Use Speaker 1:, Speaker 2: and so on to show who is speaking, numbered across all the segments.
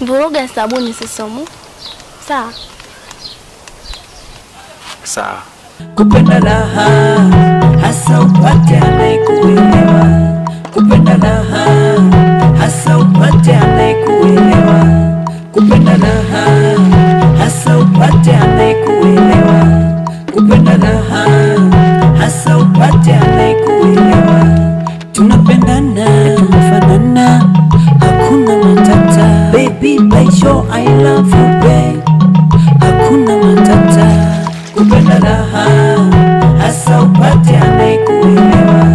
Speaker 1: Vuruga sabuni sisomu. Sawa.
Speaker 2: Sawa.
Speaker 3: Kupenda raha hasa upate anayekuelewa. Kupenda raha hasa upate anayekuelewa. Kupenda raha hasa upate anayekuelewa. Kupenda raha hasa upate anayekuelewa. Tunapendana, tunafanana, hakuna matata. Baby, by show I love you, babe. Hakuna matata. Kupenda raha hasa upate anayekuelewa.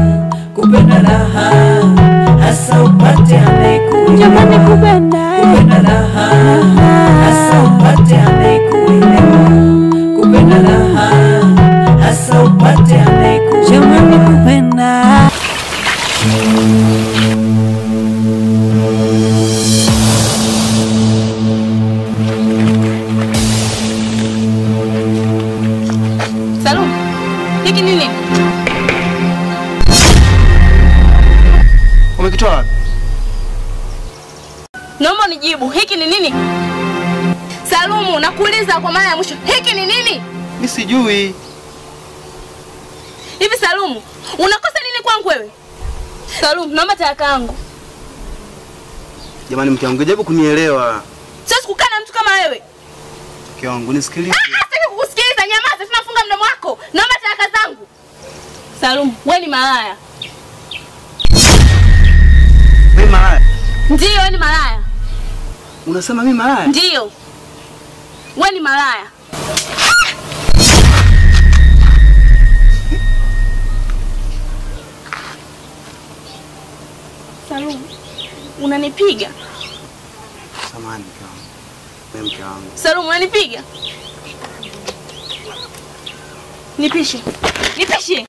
Speaker 3: Kupenda raha hasa upate anayekuelewa. Jamani kupenda raha hasa upate anayekuelewa. Kupenda raha hasa upate anayekuelewa. Jamani kupenda.
Speaker 1: Salum, hiki nini?
Speaker 2: Umekitoa wapi?
Speaker 1: Naomba nijibu, hiki ni nini? Salumu, nakuuliza kwa mara ya mwisho, hiki ni nini?
Speaker 2: Mimi sijui.
Speaker 1: Hivi Salumu, unakosa nini kwangu wewe? Salumu, naomba talaka yangu.
Speaker 2: Jamani mke wangu, jaribu kunielewa.
Speaker 1: Siwezi kukaa na mtu kama wewe.
Speaker 2: Mke wangu nisikilize.
Speaker 1: Sitaki kukusikiliza, nyamaza, tunafunga mdomo wako. Naomba talaka zangu. Salumu, wewe ni malaya.
Speaker 2: Wewe malaya?
Speaker 1: Ndio, wewe ni malaya.
Speaker 2: Unasema mimi malaya?
Speaker 1: Ndio. Wewe ni malaya. Salumu, unanipiga?
Speaker 2: Samahani mke wangu. Wewe mke wangu.
Speaker 1: Salumu, unanipiga? Nipishe. Nipishe.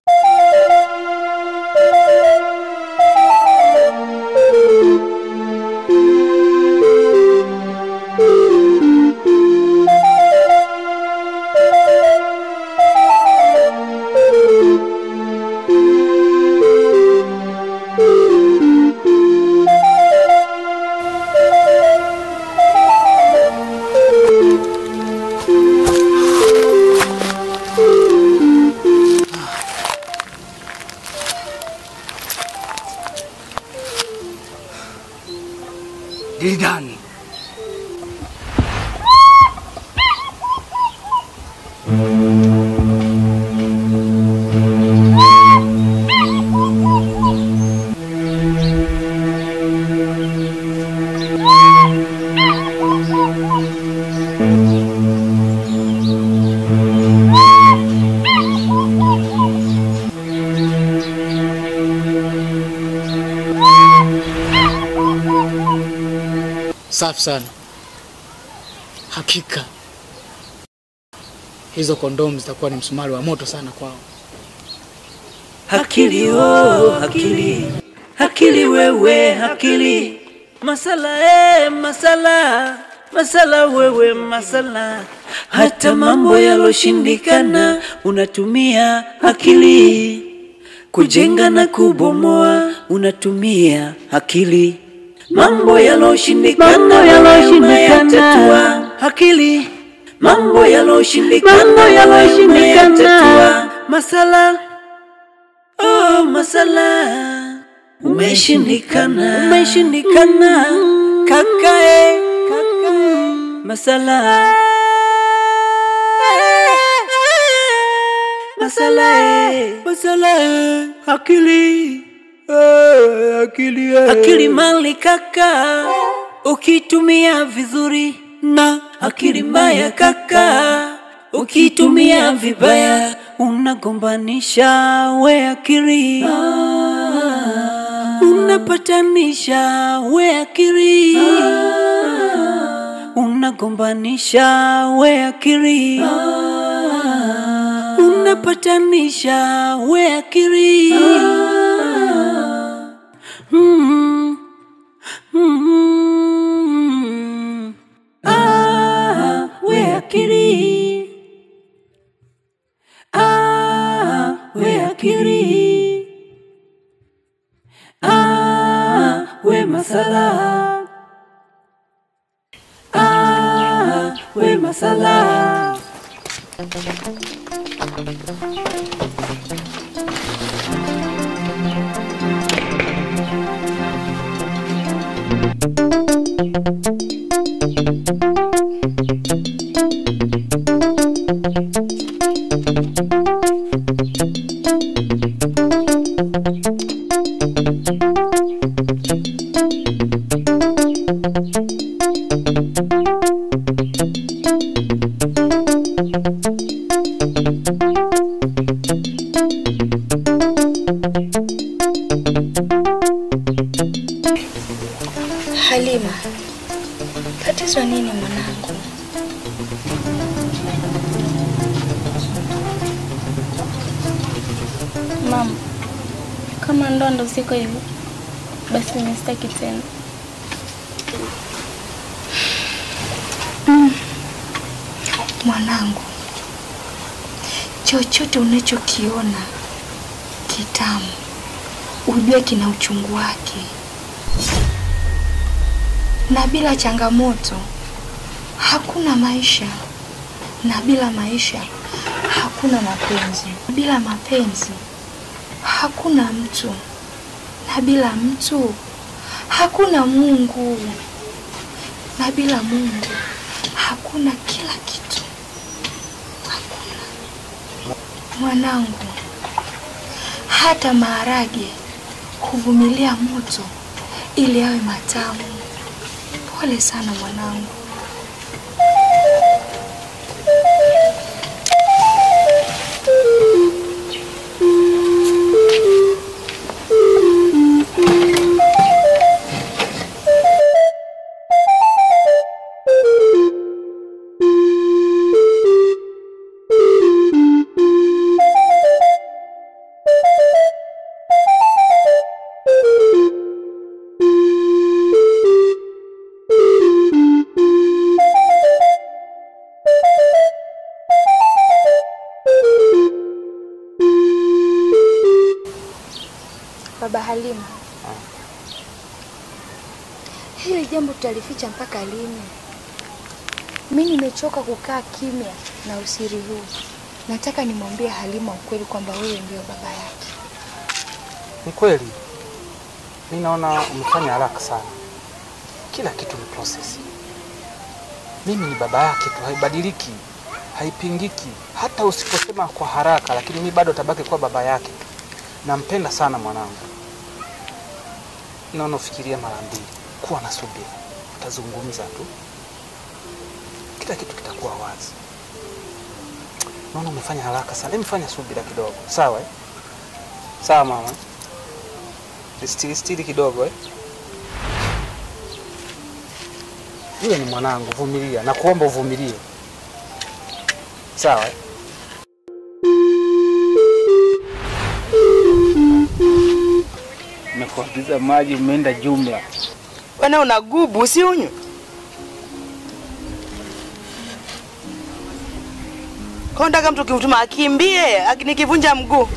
Speaker 2: Dilidani.
Speaker 4: Safi sana. Hakika hizo kondomu zitakuwa ni msumari wa moto sana kwao.
Speaker 3: Hakili hakili. Hakili wewe hakili. Masala masala. Masala wewe masala. Hata mambo yaloshindikana unatumia akili. Kujenga na kubomoa unatumia akili. Mambo yaloshindikana unayatatua akili. Mambo yaloshindikana masala. Oh masala. Umeshindikana kakae masala. Masala akili. Akili mali kaka, ukitumia vizuri, na akili mbaya kaka, ukitumia vibaya, unagombanisha we akili. Unapatanisha we akili. Unagombanisha we akili. Unapatanisha we akili. We akili. We akili.
Speaker 5: we masala.
Speaker 3: masala.
Speaker 1: Halima, tatizo nini mwanangu? Mama, kama ndo ziko hivyo, basi mimi sitaki tena. Mwanangu, chochote unachokiona kitamu, ujue kina uchungu wake. Na bila changamoto hakuna maisha, na bila maisha hakuna mapenzi. Bila mapenzi hakuna mtu, na bila mtu hakuna Mungu, na bila Mungu hakuna kila kitu. Hakuna. Mwanangu, hata maharage huvumilia moto ili yawe matamu. Pole sana mwanangu. Baba Halima, hili jambo tutalificha mpaka lini? Mimi nimechoka kukaa kimya na usiri huu. Nataka nimwambie Halima ukweli kwamba wewe ndio baba yake.
Speaker 2: Ni kweli. Mimi naona umefanya haraka sana. Kila kitu ni process. Mimi ni baba yake tu, haibadiliki, haipingiki. Hata usiposema kwa haraka, lakini mimi bado tabaki kuwa baba yake. Nampenda sana mwanangu. Naona ufikiria mara mbili. Kuwa na subira. Utazungumza tu. Kila kitu kitakuwa wazi. Naona umefanya haraka sana. Hebu fanya subira kidogo. Sawa eh? Sawa mama. Stili kidogo eh? Yule ni mwanangu, vumilia. Na kuomba uvumilie. Sawa eh? Nimekuagiza maji umeenda jumla.
Speaker 5: Wana unagubu usiunywe. Kwa ndaka mtu kimtuma akimbie, nikivunja mguu.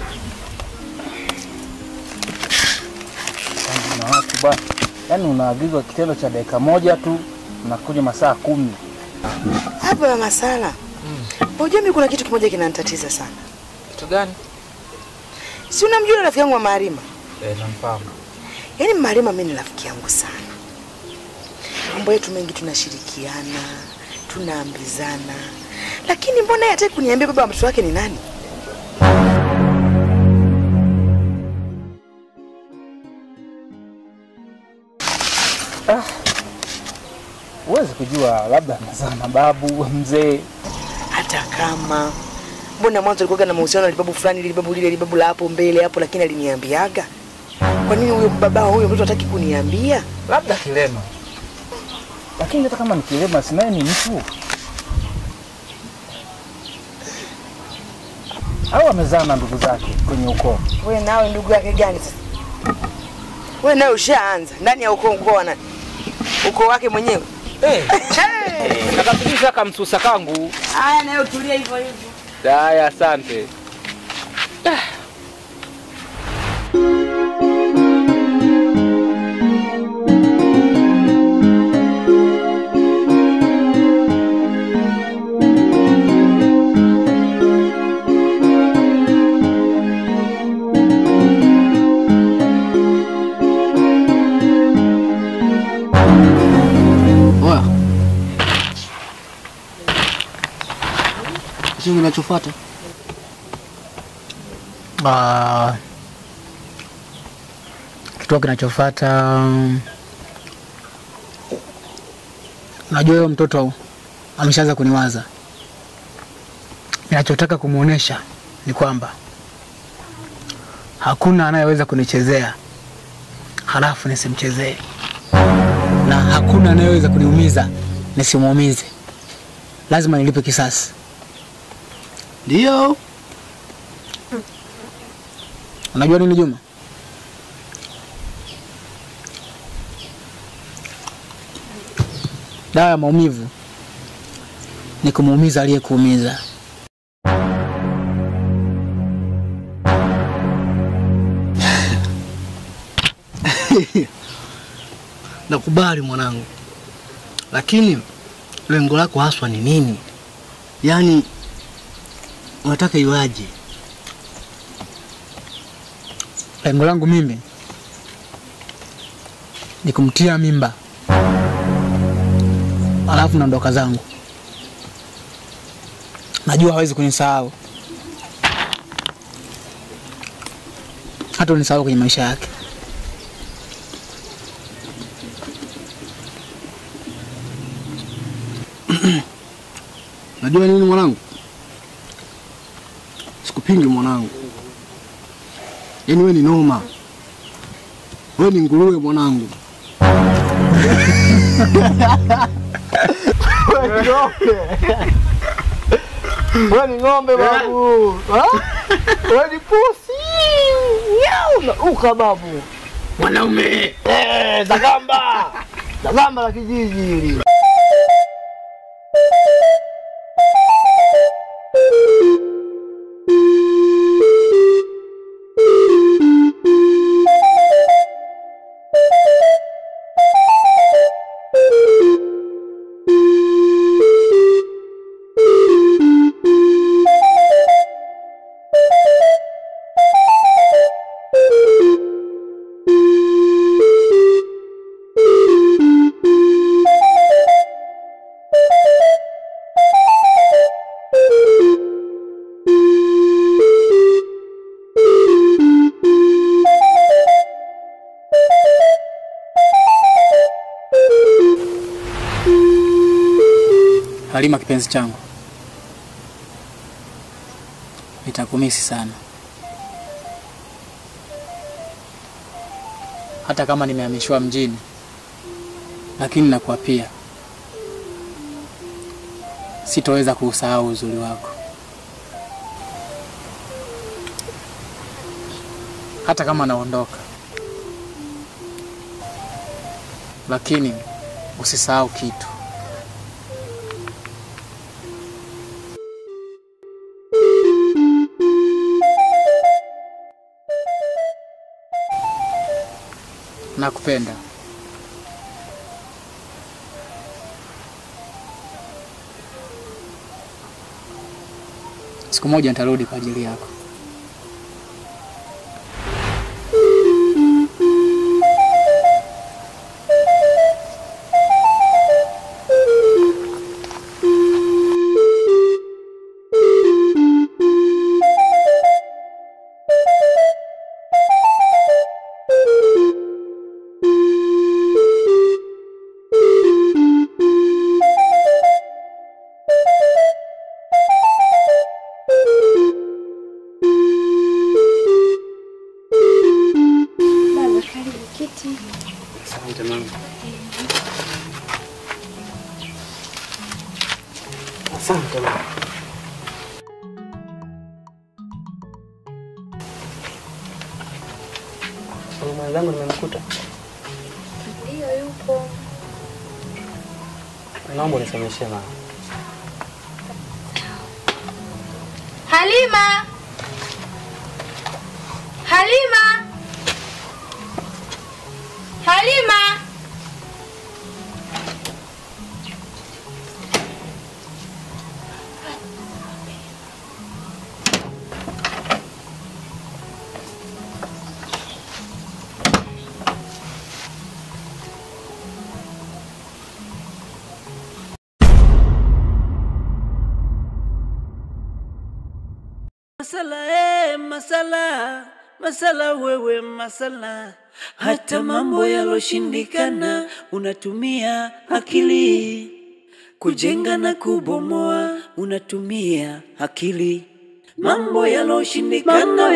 Speaker 2: Na watu bwana. Yaani unaagizwa kitendo cha dakika moja tu unakuja masaa 10.
Speaker 5: Hapo ya masala. Unajua mimi kuna kitu kimoja kinanitatiza sana.
Speaker 2: Kitu gani?
Speaker 5: Si unamjua rafiki yangu wa Marima?
Speaker 2: Namfahamu.
Speaker 5: Yaani Marima mimi ni rafiki yangu sana. Mambo yetu mengi tunashirikiana, tunaambizana. Lakini mbona yeye hataki kuniambia baba wa mtoto wake ni nani?
Speaker 2: Huwezi kujua, labda anazaa na babu mzee.
Speaker 5: Hata kama mbona mwanzo alikuwa na mahusiano na babu fulani, ile babu lile, babu la hapo mbele hapo, lakini aliniambiaga. Kwa nini huyo baba huyo mtu hataki kuniambia?
Speaker 2: Labda kilema. Lakini hata kama ni kilema, si naye ni mtu. Au amezaa na ndugu zake kwenye ukoo.
Speaker 5: Wewe nawe ndugu yake gani sasa? Wewe nawe ushaanza ndani ya ukoo wa nani? Ukoo wake mwenyewe.
Speaker 2: Nakapitisha kamsusa kangu.
Speaker 5: Haya nayo tulia hivyo hivyo.
Speaker 2: Haya asante.
Speaker 6: hicho kinachofuata?
Speaker 4: Kitu kinachofuata, unajua huyo mtoto ameshaanza kuniwaza. Ninachotaka kumuonesha ni kwamba hakuna anayeweza kunichezea halafu nisimchezee, na hakuna anayeweza kuniumiza nisimuumize. Lazima nilipe kisasi.
Speaker 6: Ndio.
Speaker 4: Unajua nini Juma? Dawa ya maumivu ni kumuumiza aliyekuumiza.
Speaker 6: Nakubali mwanangu. Lakini lengo lako haswa ni nini? Yaani unataka iwaje?
Speaker 4: Lengo langu mimi ni kumtia mimba, alafu naondoka zangu. Najua hawezi kunisahau, hata unisahau kwenye maisha yake.
Speaker 6: Najua nini mwanangu? Sikupingi mwanangu. Yaani wewe ni noma. Wewe ni nguruwe mwanangu. Wewe ni ng'ombe babu. Wewe ni pusi. Yau uka babu. Mwanaume. Zagamba. Zagamba la kijiji hili.
Speaker 4: Halima kipenzi changu, nitakumisi sana. Hata kama nimehamishwa mjini, lakini nakuapia sitoweza kuusahau uzuri wako. Hata kama naondoka, lakini usisahau kitu. Nakupenda. Siku moja nitarudi kwa ajili yako.
Speaker 2: Asante mama. Asante mama. Mwenzangu nimemkuta.
Speaker 1: Ndio yupo.
Speaker 2: Naomba unisemeshe mama.
Speaker 1: Halima! Halima! Halima!
Speaker 3: Masala, masala wewe masala. Hata mambo yaloshindikana unatumia akili. Kujenga na kubomoa unatumia akili. Mambo yaloshindikana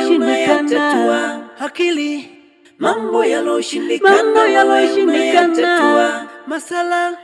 Speaker 3: unayatatua akili. Mambo yaloshindikana unayatatua. Masala